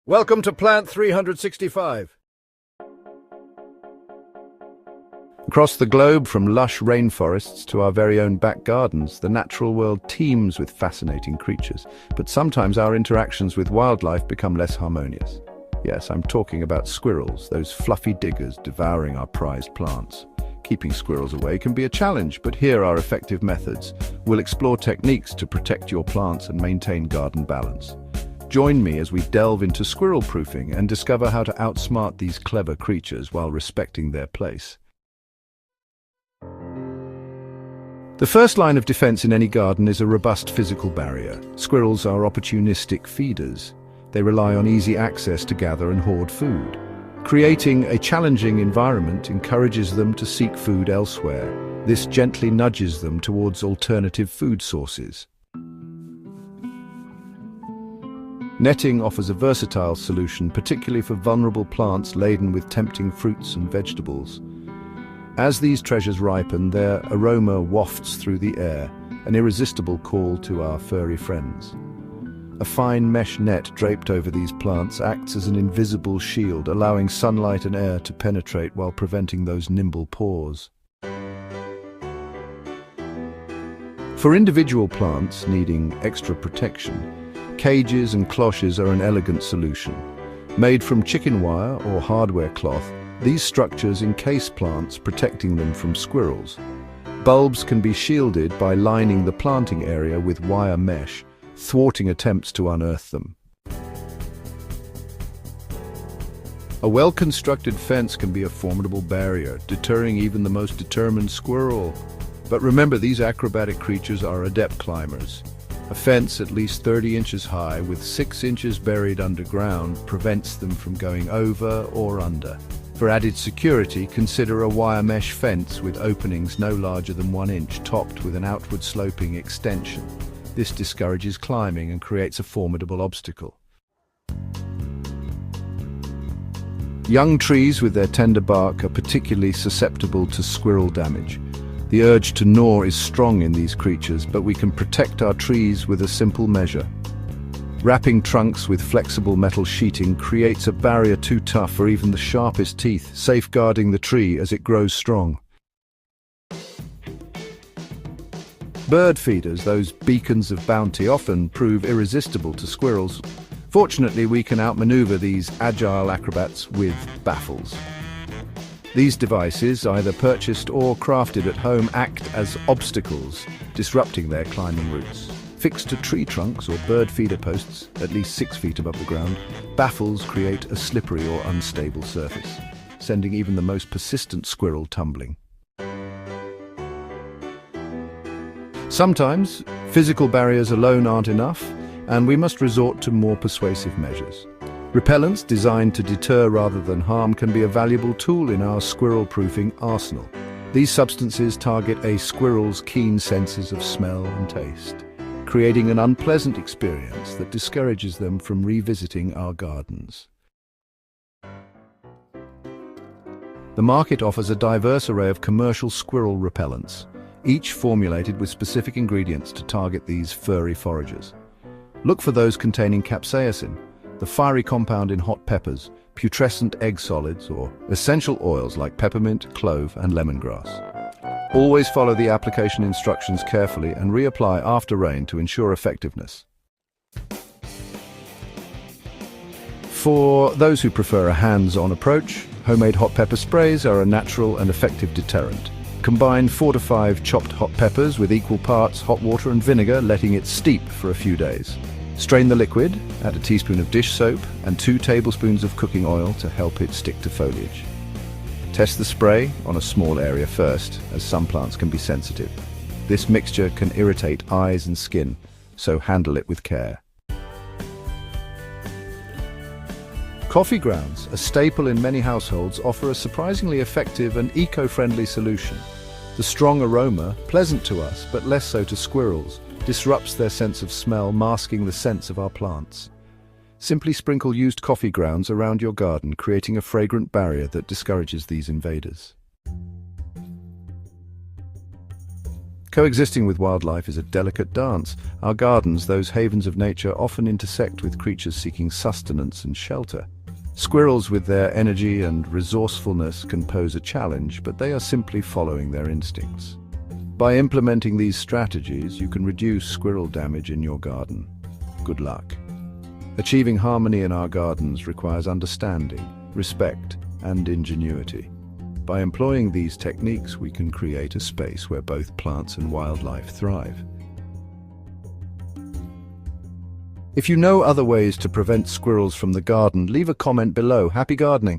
Welcome to Plant 365. Across the globe, from lush rainforests to our very own back gardens, the natural world teems with fascinating creatures. But sometimes our interactions with wildlife become less harmonious. Yes, I'm talking about squirrels, those fluffy diggers devouring our prized plants. Keeping squirrels away can be a challenge, but here are effective methods. We'll explore techniques to protect your plants and maintain garden balance. Join me as we delve into squirrel-proofing and discover how to outsmart these clever creatures while respecting their place. The first line of defense in any garden is a robust physical barrier. Squirrels are opportunistic feeders. They rely on easy access to gather and hoard food. Creating a challenging environment encourages them to seek food elsewhere. This gently nudges them towards alternative food sources. Netting offers a versatile solution, particularly for vulnerable plants laden with tempting fruits and vegetables. As these treasures ripen, their aroma wafts through the air, an irresistible call to our furry friends. A fine mesh net draped over these plants acts as an invisible shield, allowing sunlight and air to penetrate while preventing those nimble paws. For individual plants needing extra protection, cages and cloches are an elegant solution. Made from chicken wire or hardware cloth, these structures encase plants, protecting them from squirrels. Bulbs can be shielded by lining the planting area with wire mesh, thwarting attempts to unearth them. A well-constructed fence can be a formidable barrier, deterring even the most determined squirrel. But remember, these acrobatic creatures are adept climbers. A fence at least 30 inches high with 6 inches buried underground prevents them from going over or under. For added security, consider a wire mesh fence with openings no larger than 1 inch, topped with an outward sloping extension. This discourages climbing and creates a formidable obstacle. Young trees with their tender bark are particularly susceptible to squirrel damage. The urge to gnaw is strong in these creatures, but we can protect our trees with a simple measure. Wrapping trunks with flexible metal sheeting creates a barrier too tough for even the sharpest teeth, safeguarding the tree as it grows strong. Bird feeders, those beacons of bounty, often prove irresistible to squirrels. Fortunately, we can outmaneuver these agile acrobats with baffles. These devices, either purchased or crafted at home, act as obstacles, disrupting their climbing routes. Fixed to tree trunks or bird feeder posts, at least 6 feet above the ground, baffles create a slippery or unstable surface, sending even the most persistent squirrel tumbling. Sometimes, physical barriers alone aren't enough, and we must resort to more persuasive measures. Repellents designed to deter rather than harm can be a valuable tool in our squirrel-proofing arsenal. These substances target a squirrel's keen senses of smell and taste, creating an unpleasant experience that discourages them from revisiting our gardens. The market offers a diverse array of commercial squirrel repellents, each formulated with specific ingredients to target these furry foragers. Look for those containing capsaicin, the fiery compound in hot peppers, putrescent egg solids, or essential oils like peppermint, clove, and lemongrass. Always follow the application instructions carefully and reapply after rain to ensure effectiveness. For those who prefer a hands-on approach, homemade hot pepper sprays are a natural and effective deterrent. Combine 4 to 5 chopped hot peppers with equal parts hot water and vinegar, letting it steep for a few days. Strain the liquid, add a teaspoon of dish soap and 2 tablespoons of cooking oil to help it stick to foliage. Test the spray on a small area first, as some plants can be sensitive. This mixture can irritate eyes and skin, so handle it with care. Coffee grounds, a staple in many households, offer a surprisingly effective and eco-friendly solution. The strong aroma, pleasant to us but less so to squirrels, disrupts their sense of smell, masking the scents of our plants. Simply sprinkle used coffee grounds around your garden, creating a fragrant barrier that discourages these invaders. Coexisting with wildlife is a delicate dance. Our gardens, those havens of nature, often intersect with creatures seeking sustenance and shelter. Squirrels, with their energy and resourcefulness, can pose a challenge, but they are simply following their instincts. By implementing these strategies, you can reduce squirrel damage in your garden. Good luck. Achieving harmony in our gardens requires understanding, respect, and ingenuity. By employing these techniques, we can create a space where both plants and wildlife thrive. If you know other ways to prevent squirrels from the garden, leave a comment below. Happy gardening!